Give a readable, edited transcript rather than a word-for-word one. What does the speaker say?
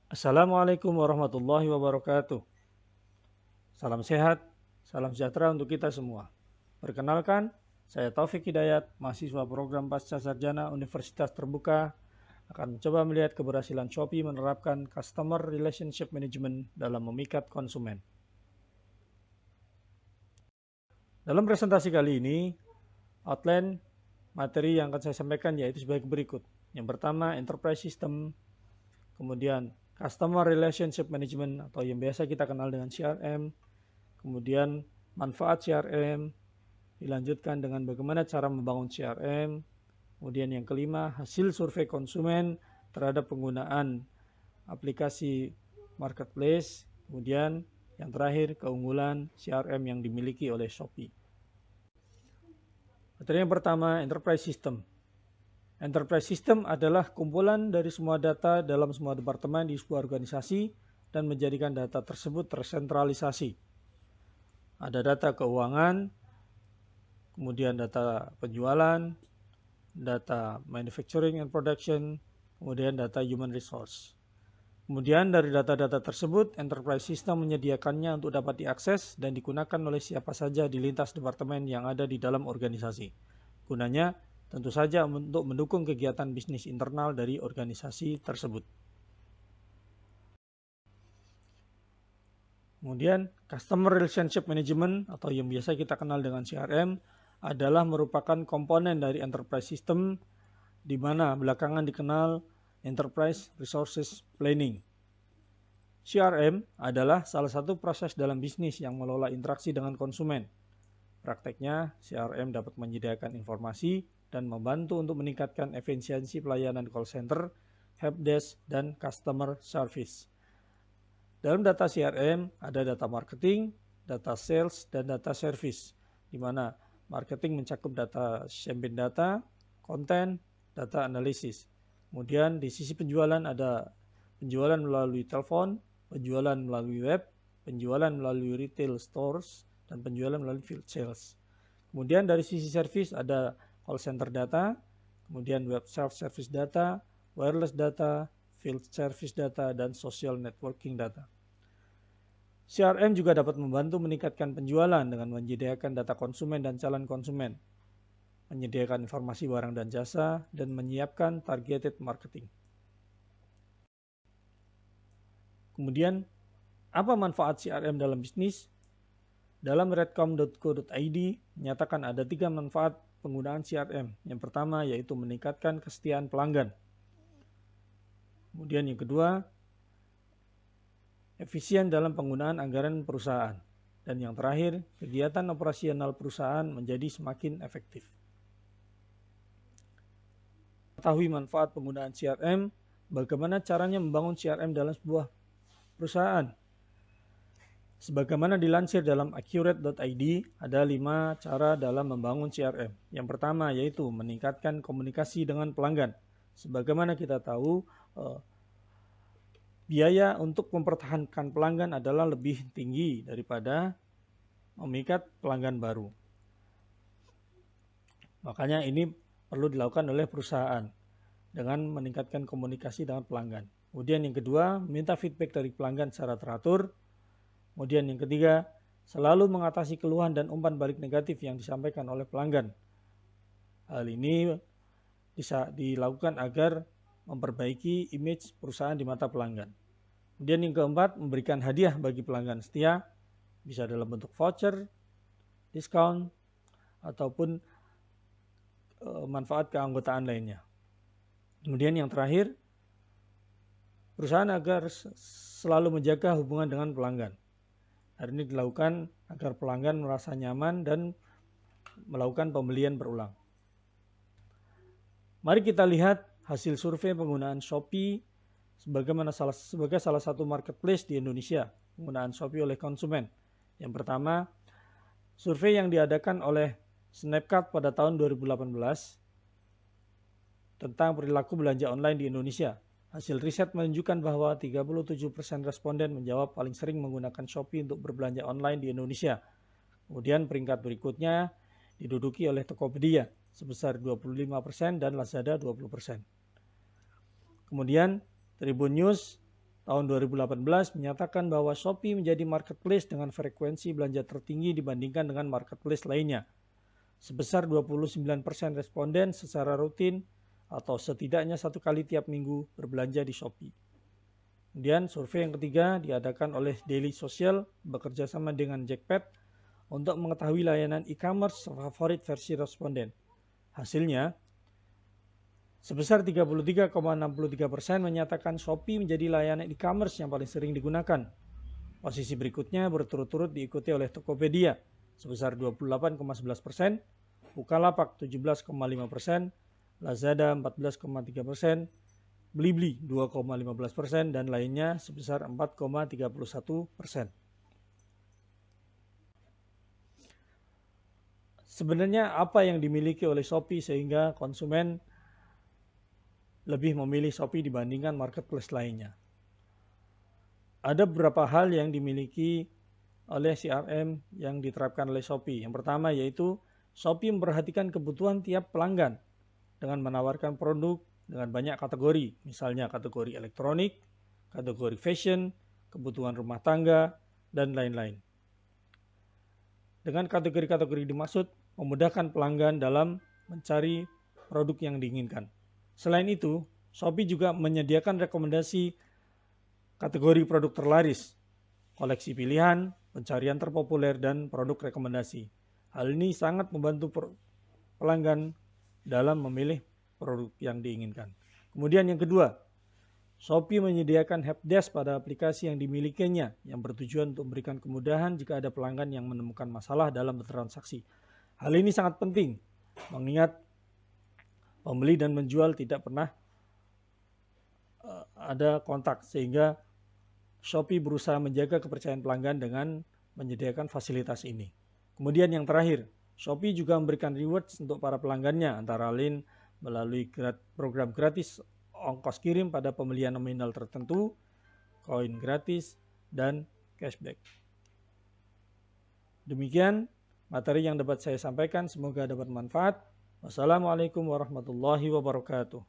Assalamualaikum warahmatullahi wabarakatuh. Salam sehat, salam sejahtera untuk kita semua. Perkenalkan, saya Taufik Hidayat, mahasiswa program Pasca Sarjana Universitas Terbuka, akan mencoba melihat keberhasilan Shopee menerapkan Customer Relationship Management dalam memikat konsumen. Dalam presentasi kali ini, outline materi yang akan saya sampaikan yaitu sebagai berikut. Yang pertama, Enterprise System, kemudian Customer Relationship Management atau yang biasa kita kenal dengan CRM, kemudian manfaat CRM, dilanjutkan dengan bagaimana cara membangun CRM, kemudian yang kelima hasil survei konsumen terhadap penggunaan aplikasi marketplace, kemudian yang terakhir keunggulan CRM yang dimiliki oleh Shopee. Materi yang pertama, Enterprise System. Enterprise System adalah kumpulan dari semua data dalam semua departemen di sebuah organisasi dan menjadikan data tersebut tersentralisasi. Ada data keuangan, kemudian data penjualan, data manufacturing and production, kemudian data human resource. Kemudian dari data-data tersebut, Enterprise System menyediakannya untuk dapat diakses dan digunakan oleh siapa saja di lintas departemen yang ada di dalam organisasi. Gunanya tentu saja untuk mendukung kegiatan bisnis internal dari organisasi tersebut. Kemudian, Customer Relationship Management atau yang biasa kita kenal dengan CRM adalah merupakan komponen dari Enterprise System di mana belakangan dikenal Enterprise Resources Planning. CRM adalah salah satu proses dalam bisnis yang mengelola interaksi dengan konsumen. Prakteknya, CRM dapat menyediakan informasi dan membantu untuk meningkatkan efisiensi pelayanan call center, helpdesk, dan customer service. Dalam data CRM ada data marketing, data sales, dan data service, di mana marketing mencakup data campaign data, konten, data analisis. Kemudian di sisi penjualan ada penjualan melalui telepon, penjualan melalui web, penjualan melalui retail stores, dan penjualan melalui field sales. Kemudian dari sisi service ada call center data, kemudian web self-service data, wireless data, field service data, dan social networking data. CRM juga dapat membantu meningkatkan penjualan dengan menyediakan data konsumen dan calon konsumen, menyediakan informasi barang dan jasa, dan menyiapkan targeted marketing. Kemudian, apa manfaat CRM dalam bisnis? Dalam redcom.co.id menyatakan ada 3 manfaat penggunaan CRM. Yang pertama yaitu meningkatkan kesetiaan pelanggan. Kemudian yang kedua, efisien dalam penggunaan anggaran perusahaan. Dan yang terakhir, kegiatan operasional perusahaan menjadi semakin efektif. Ketahui manfaat penggunaan CRM, bagaimana caranya membangun CRM dalam sebuah perusahaan. Sebagaimana dilansir dalam accurate.id, ada 5 cara dalam membangun CRM. Yang pertama yaitu meningkatkan komunikasi dengan pelanggan. Sebagaimana kita tahu, biaya untuk mempertahankan pelanggan adalah lebih tinggi daripada memikat pelanggan baru. Makanya ini perlu dilakukan oleh perusahaan dengan meningkatkan komunikasi dengan pelanggan. Kemudian yang kedua, minta feedback dari pelanggan secara teratur. Kemudian yang ketiga, selalu mengatasi keluhan dan umpan balik negatif yang disampaikan oleh pelanggan. Hal ini bisa dilakukan agar memperbaiki image perusahaan di mata pelanggan. Kemudian yang keempat, memberikan hadiah bagi pelanggan setia, bisa dalam bentuk voucher, diskon, ataupun manfaat keanggotaan lainnya. Kemudian yang terakhir, perusahaan agar selalu menjaga hubungan dengan pelanggan. Hal ini dilakukan agar pelanggan merasa nyaman dan melakukan pembelian berulang. Mari kita lihat hasil survei penggunaan Shopee sebagai salah satu marketplace di Indonesia, penggunaan Shopee oleh konsumen. Yang pertama, survei yang diadakan oleh Snapchat pada tahun 2018 tentang perilaku belanja online di Indonesia. Hasil riset menunjukkan bahwa 37% responden menjawab paling sering menggunakan Shopee untuk berbelanja online di Indonesia. Kemudian peringkat berikutnya diduduki oleh Tokopedia sebesar 25% dan Lazada 20%. Kemudian Tribun News tahun 2018 menyatakan bahwa Shopee menjadi marketplace dengan frekuensi belanja tertinggi dibandingkan dengan marketplace lainnya. Sebesar 29% responden secara rutin atau setidaknya 1 kali tiap minggu berbelanja di Shopee. Kemudian survei yang ketiga diadakan oleh Daily Social bekerja sama dengan Jackpad untuk mengetahui layanan e-commerce favorit versi responden. Hasilnya, sebesar 33,63% menyatakan Shopee menjadi layanan e-commerce yang paling sering digunakan. Posisi berikutnya berturut-turut diikuti oleh Tokopedia sebesar 28,11%, Bukalapak 17,5%, Lazada 14,3%, Blibli 2,15% dan lainnya sebesar 4,31%. Sebenarnya apa yang dimiliki oleh Shopee sehingga konsumen lebih memilih Shopee dibandingkan marketplace lainnya? Ada beberapa hal yang dimiliki oleh CRM yang diterapkan oleh Shopee. Yang pertama yaitu Shopee memperhatikan kebutuhan tiap pelanggan dengan menawarkan produk dengan banyak kategori, misalnya kategori elektronik, kategori fashion, kebutuhan rumah tangga, dan lain-lain. Dengan kategori-kategori dimaksud memudahkan pelanggan dalam mencari produk yang diinginkan. Selain itu, Shopee juga menyediakan rekomendasi kategori produk terlaris, koleksi pilihan, pencarian terpopuler, dan produk rekomendasi. Hal ini sangat membantu pelanggan dalam memilih produk yang diinginkan. Kemudian yang kedua, Shopee menyediakan helpdesk pada aplikasi yang dimilikinya yang bertujuan untuk memberikan kemudahan jika ada pelanggan yang menemukan masalah dalam bertransaksi. Hal ini sangat penting mengingat pembeli dan menjual tidak pernah ada kontak, sehingga Shopee berusaha menjaga kepercayaan pelanggan dengan menyediakan fasilitas ini. Kemudian yang terakhir, Shopee juga memberikan rewards untuk para pelanggannya, antara lain melalui program gratis ongkos kirim pada pembelian nominal tertentu, koin gratis, dan cashback. Demikian materi yang dapat saya sampaikan, semoga dapat bermanfaat. Wassalamualaikum warahmatullahi wabarakatuh.